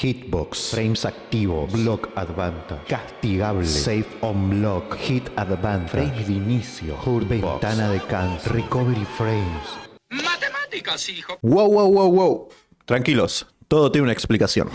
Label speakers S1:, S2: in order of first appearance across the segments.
S1: Hitbox, frames activos, block advantage, castigable, safe on block, hit advantage, frames de inicio, hurt, ventana de cáncer, recovery frames.
S2: Matemáticas, hijo.
S3: Wow. Tranquilos, todo tiene una explicación.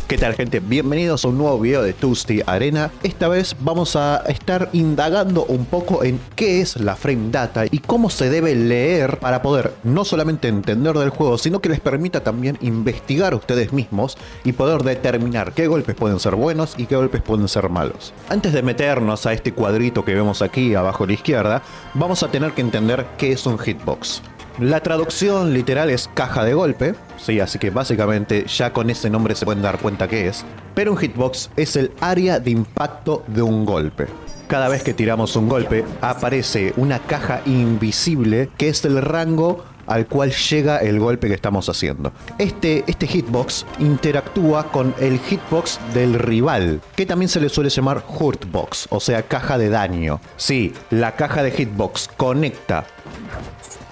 S3: ¿Qué tal, gente? Bienvenidos a un nuevo video de Toasty Arena. Esta vez vamos a estar indagando un poco en qué es la frame data y cómo se debe leer para poder no solamente entender del juego, sino que les permita también investigar ustedes mismos y poder determinar qué golpes pueden ser buenos y qué golpes pueden ser malos. Antes de meternos a este cuadrito que vemos aquí abajo a la izquierda, vamos a tener que entender qué es un hitbox. La traducción literal es caja de golpe, sí, así que básicamente ya con ese nombre se pueden dar cuenta qué es. Pero un hitbox es el área de impacto de un golpe. Cada vez que tiramos un golpe aparece una caja invisible que es el rango al cual llega el golpe que estamos haciendo. Este hitbox interactúa con el hitbox del rival, que también se le suele llamar hurtbox, o sea, caja de daño. Sí, la caja de hitbox conecta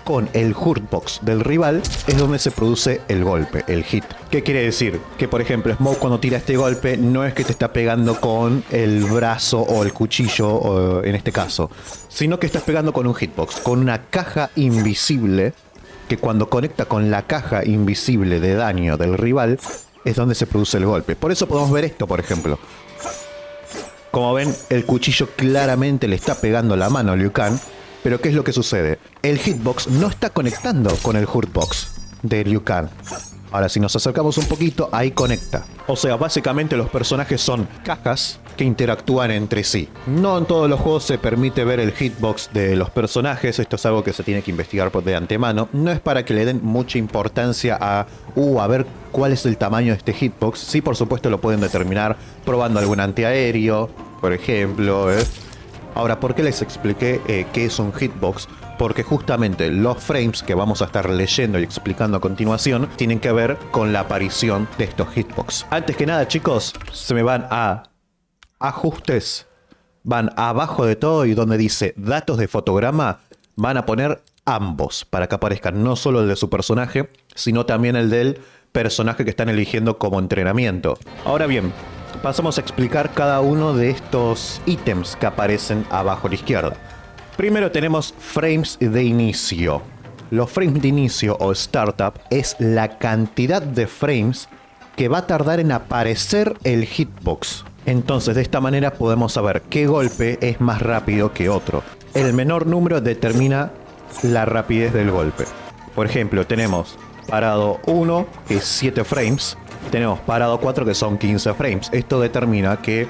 S3: con el hurtbox del rival, es donde se produce el golpe, el hit. ¿Qué quiere decir? Que por ejemplo Smoke cuando tira este golpe no es que te está pegando con el brazo o el cuchillo o en este caso, sino que estás pegando con un hitbox, con una caja invisible que cuando conecta con la caja invisible de daño del rival es donde se produce el golpe. Por eso podemos ver esto, por ejemplo. Como ven, el cuchillo claramente le está pegando la mano a Liu Kang. Pero ¿qué es lo que sucede? El hitbox no está conectando con el hurtbox de Liu Kang. Ahora, si nos acercamos un poquito, ahí conecta. O sea, básicamente los personajes son cajas que interactúan entre sí. No en todos los juegos se permite ver el hitbox de los personajes. Esto es algo que se tiene que investigar de antemano. No es para que le den mucha importancia a ver cuál es el tamaño de este hitbox. Sí, por supuesto, lo pueden determinar probando algún antiaéreo, por ejemplo, Ahora, ¿por qué les expliqué qué es un hitbox? Porque justamente los frames que vamos a estar leyendo y explicando a continuación tienen que ver con la aparición de estos hitbox. Antes que nada, chicos, se me van a ajustes, van abajo de todo y donde dice datos de fotograma, van a poner ambos para que aparezcan no solo el de su personaje, sino también el del personaje que están eligiendo como entrenamiento. Ahora bien, pasamos a explicar cada uno de estos ítems que aparecen abajo a la izquierda. Primero tenemos frames de inicio. Los frames de inicio o startup es la cantidad de frames que va a tardar en aparecer el hitbox. Entonces de esta manera podemos saber qué golpe es más rápido que otro. El menor número determina la rapidez del golpe. Por ejemplo, tenemos parado 1, que es 7 frames. Tenemos parado 4, que son 15 frames. Esto determina que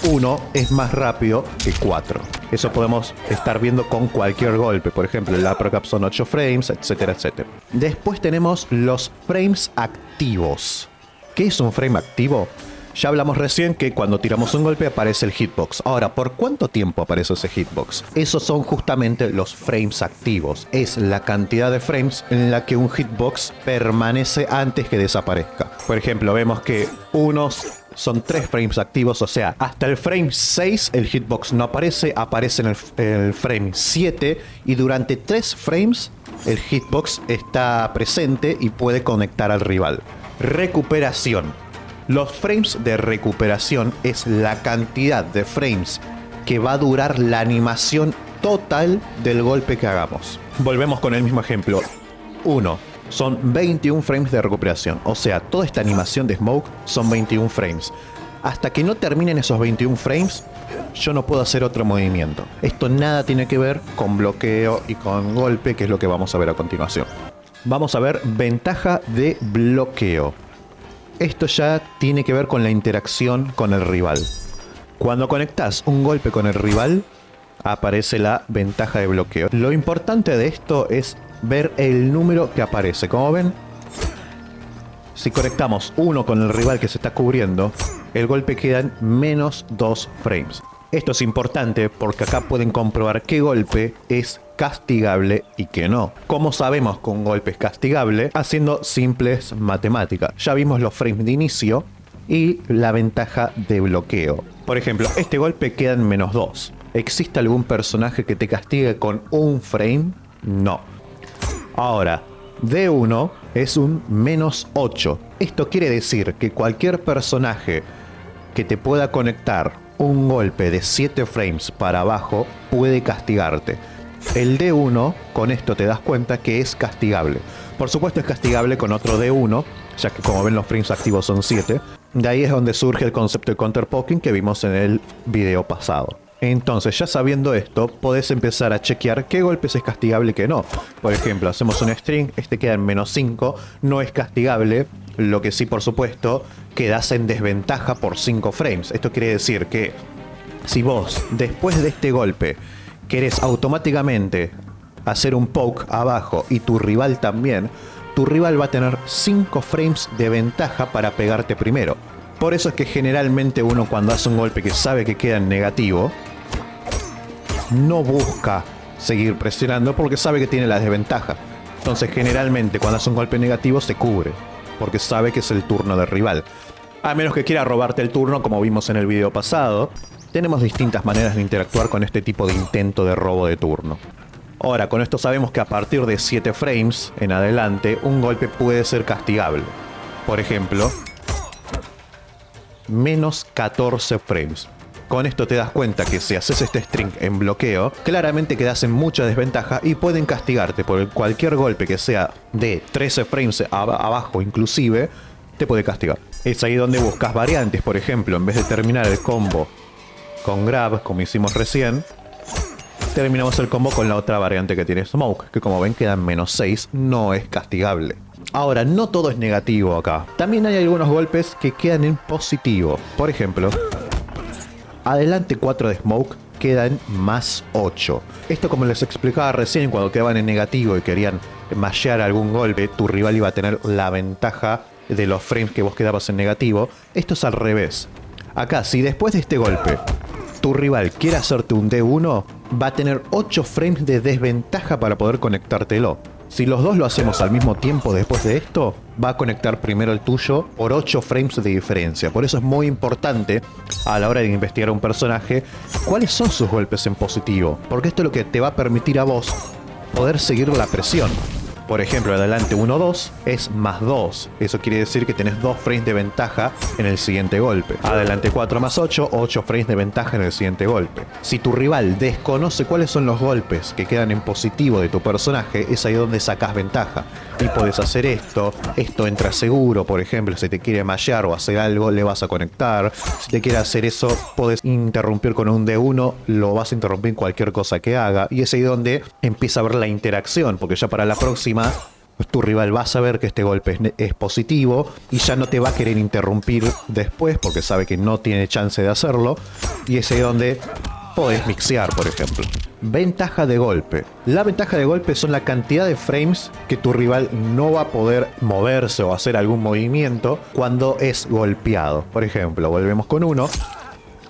S3: 1 es más rápido que 4. Eso podemos estar viendo con cualquier golpe. Por ejemplo, el uppercut son 8 frames, etcétera, etcétera. Después tenemos los frames activos. ¿Qué es un frame activo? Ya hablamos recién que cuando tiramos un golpe aparece el hitbox. Ahora, ¿por cuánto tiempo aparece ese hitbox? Esos son justamente los frames activos. Es la cantidad de frames en la que un hitbox permanece antes que desaparezca. Por ejemplo, vemos que son 3 frames activos, o sea, hasta el frame 6 el hitbox no aparece, aparece en el frame 7 y durante 3 frames el hitbox está presente y puede conectar al rival. Recuperación. Los frames de recuperación es la cantidad de frames que va a durar la animación total del golpe que hagamos. Volvemos con el mismo ejemplo. 1. Son 21 frames de recuperación. O sea, toda esta animación de Smoke son 21 frames. Hasta que no terminen esos 21 frames, yo no puedo hacer otro movimiento. Esto nada tiene que ver con bloqueo y con golpe, que es lo que vamos a ver a continuación. Vamos a ver ventaja de bloqueo. Esto ya tiene que ver con la interacción con el rival. Cuando conectas un golpe con el rival, aparece la ventaja de bloqueo. Lo importante de esto es ver el número que aparece. Como ven, si conectamos 1 con el rival que se está cubriendo, el golpe queda en menos 2 frames. Esto es importante porque acá pueden comprobar qué golpe es castigable y qué no. ¿Cómo sabemos que un golpe es castigable? Haciendo simples matemáticas. Ya vimos los frames de inicio y la ventaja de bloqueo. Por ejemplo, este golpe queda en menos 2. ¿Existe algún personaje que te castigue con un frame? No. Ahora, D1 es un -8. Esto quiere decir que cualquier personaje que te pueda conectar un golpe de 7 frames para abajo puede castigarte. El D1, con esto te das cuenta que es castigable. Por supuesto es castigable con otro D1, ya que como ven los frames activos son 7. De ahí es donde surge el concepto de counterpoking que vimos en el video pasado. Entonces, ya sabiendo esto, podés empezar a chequear qué golpes es castigable y qué no. Por ejemplo, hacemos un string, este queda en -5, no es castigable, lo que sí, por supuesto, quedás en desventaja por 5 frames. Esto quiere decir que si vos, después de este golpe, querés automáticamente hacer un poke abajo y tu rival también, tu rival va a tener 5 frames de ventaja para pegarte primero. Por eso es que generalmente uno cuando hace un golpe que sabe que queda en negativo, no busca seguir presionando porque sabe que tiene la desventaja. Entonces generalmente cuando hace un golpe negativo se cubre, porque sabe que es el turno del rival. A menos que quiera robarte el turno, como vimos en el video pasado. Tenemos distintas maneras de interactuar con este tipo de intento de robo de turno. Ahora, con esto sabemos que a partir de 7 frames en adelante, un golpe puede ser castigable. Por ejemplo, -14 frames. Con esto te das cuenta que si haces este string en bloqueo, claramente quedas en mucha desventaja y pueden castigarte por cualquier golpe que sea de 13 frames abajo inclusive, te puede castigar. Es ahí donde buscas variantes. Por ejemplo, en vez de terminar el combo con grab, como hicimos recién, terminamos el combo con la otra variante que tiene Smoke, que como ven queda en -6, no es castigable. Ahora, no todo es negativo acá. También hay algunos golpes que quedan en positivo. Por ejemplo, adelante 4 de Smoke queda en +8. Esto, como les explicaba recién, cuando quedaban en negativo y querían mashear algún golpe, tu rival iba a tener la ventaja de los frames que vos quedabas en negativo. Esto es al revés. Acá, si después de este golpe tu rival quiere hacerte un D1, va a tener 8 frames de desventaja para poder conectártelo. Si los dos lo hacemos al mismo tiempo después de esto, va a conectar primero el tuyo por 8 frames de diferencia. Por eso es muy importante a la hora de investigar a un personaje cuáles son sus golpes en positivo, porque esto es lo que te va a permitir a vos poder seguir la presión. Por ejemplo, adelante 1-2 es +2. Eso quiere decir que tenés 2 frames de ventaja en el siguiente golpe. Adelante 4+8, 8 frames de ventaja en el siguiente golpe. Si tu rival desconoce cuáles son los golpes que quedan en positivo de tu personaje, es ahí donde sacás ventaja. Y podés hacer esto entra seguro, por ejemplo, si te quiere mashear o hacer algo, le vas a conectar. Si te quiere hacer eso, podés interrumpir con un D1, lo vas a interrumpir en cualquier cosa que haga. Y es ahí donde empieza a ver la interacción, porque ya para la próxima tu rival va a saber que este golpe es positivo y ya no te va a querer interrumpir después porque sabe que no tiene chance de hacerlo, y es ahí donde podés mixear, por ejemplo. Ventaja de golpe. La ventaja de golpe son la cantidad de frames que tu rival no va a poder moverse o hacer algún movimiento cuando es golpeado. Por ejemplo, volvemos con uno.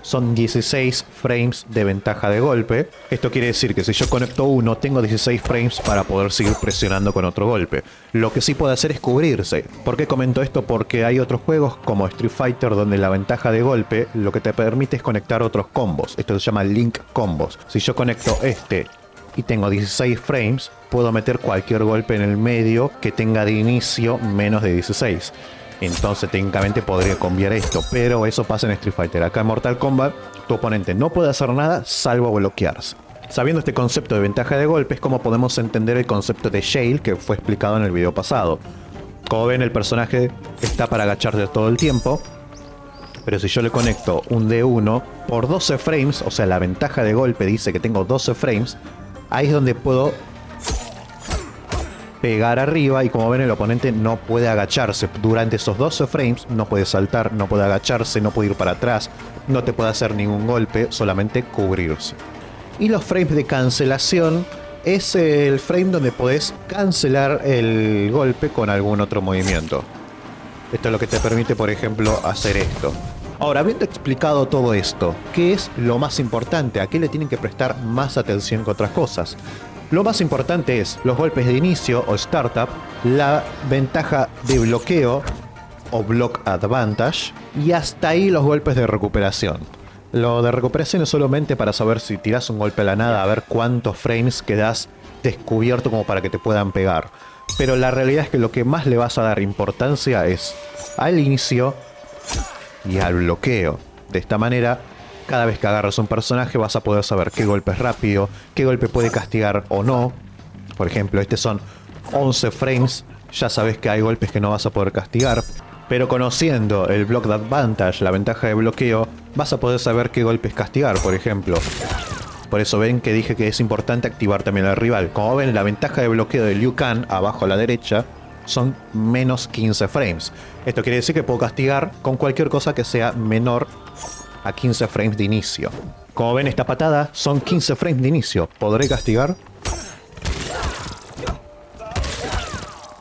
S3: Son 16 frames de ventaja de golpe. Esto quiere decir que si yo conecto uno, tengo 16 frames para poder seguir presionando con otro golpe. Lo que sí puede hacer es cubrirse. ¿Por qué comento esto? Porque hay otros juegos como Street Fighter donde la ventaja de golpe lo que te permite es conectar otros combos. Esto se llama Link Combos. Si yo conecto este y tengo 16 frames, puedo meter cualquier golpe en el medio que tenga de inicio menos de 16. Entonces técnicamente podría cambiar esto, pero eso pasa en Street Fighter. Acá en Mortal Kombat tu oponente no puede hacer nada salvo bloquearse. Sabiendo este concepto de ventaja de golpe es como podemos entender el concepto de Shale que fue explicado en el video pasado. Como ven, el personaje está para agacharse todo el tiempo, pero si yo le conecto un D1 por 12 frames, o sea la ventaja de golpe dice que tengo 12 frames, ahí es donde puedo pegar arriba y como ven el oponente no puede agacharse. Durante esos 12 frames no puede saltar, no puede agacharse, no puede ir para atrás, no te puede hacer ningún golpe, solamente cubrirse. Y los frames de cancelación es el frame donde podés cancelar el golpe con algún otro movimiento. Esto es lo que te permite, por ejemplo, hacer esto. Ahora, habiendo explicado todo esto, ¿qué es lo más importante? ¿A qué le tienen que prestar más atención que otras cosas? Lo más importante es los golpes de inicio o startup, la ventaja de bloqueo o block advantage y hasta ahí los golpes de recuperación. Lo de recuperación es solamente para saber si tirás un golpe a la nada, a ver cuántos frames quedás descubierto como para que te puedan pegar. pero la realidad es que lo que más le vas a dar importancia es al inicio y al bloqueo. De esta manera, cada vez que agarras un personaje vas a poder saber qué golpe es rápido, qué golpe puede castigar o no. Por ejemplo, estos son 11 frames, ya sabes que hay golpes que no vas a poder castigar. Pero conociendo el Block Advantage, la ventaja de bloqueo, vas a poder saber qué golpes castigar, por ejemplo. Por eso ven que dije que es importante activar también al rival. Como ven, la ventaja de bloqueo de Liu Kang, abajo a la derecha, son menos 15 frames. Esto quiere decir que puedo castigar con cualquier cosa que sea menor a 15 frames de inicio. Como ven, esta patada son 15 frames de inicio. ¿Podré castigar?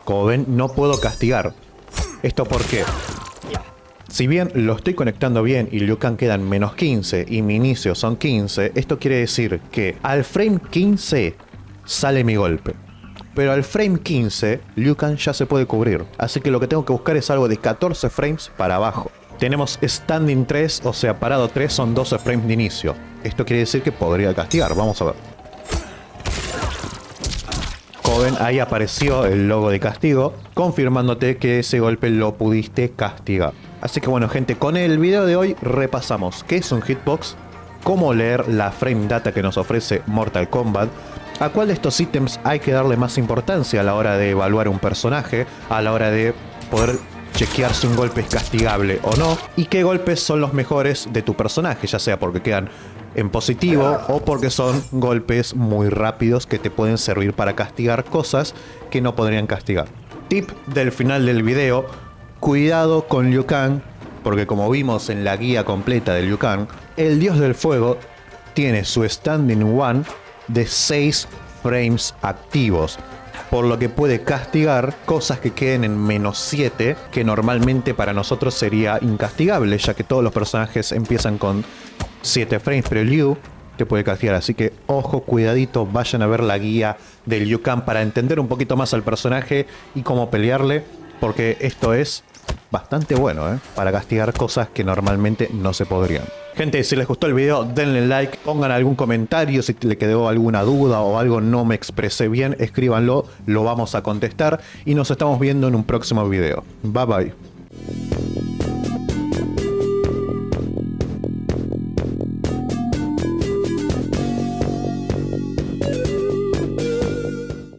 S3: Como ven, no puedo castigar. ¿Esto por qué? Si bien lo estoy conectando bien y Liu Kang quedan menos 15 y mi inicio son 15, esto quiere decir que al frame 15 sale mi golpe. Pero al frame 15, Liu Kang ya se puede cubrir. Así que lo que tengo que buscar es algo de 14 frames para abajo. Tenemos standing 3, o sea, parado 3 son 12 frames de inicio. Esto quiere decir que podría castigar. Vamos a ver. Como ven, ahí apareció el logo de castigo, confirmándote que ese golpe lo pudiste castigar. Así que bueno, gente, con el video de hoy repasamos qué es un hitbox, cómo leer la frame data que nos ofrece Mortal Kombat, a cuál de estos ítems hay que darle más importancia a la hora de evaluar un personaje, a la hora de poder chequear si un golpe es castigable o no, y qué golpes son los mejores de tu personaje, ya sea porque quedan en positivo o porque son golpes muy rápidos que te pueden servir para castigar cosas que no podrían castigar. Tip del final del video: cuidado con Liu Kang, porque como vimos en la guía completa de Liu Kang, el dios del fuego tiene su standing 1 de 6 frames activos, por lo que puede castigar cosas que queden en menos 7, que normalmente para nosotros sería incastigable, ya que todos los personajes empiezan con 7 frames, pero Liu te puede castigar. Así que ojo, cuidadito, vayan a ver la guía de Liu Kang para entender un poquito más al personaje y cómo pelearle, porque esto es bastante bueno, para castigar cosas que normalmente no se podrían. Gente, si les gustó el video, denle like, pongan algún comentario, si le quedó alguna duda o algo no me expresé bien, escríbanlo, lo vamos a contestar y nos estamos viendo en un próximo video. Bye bye.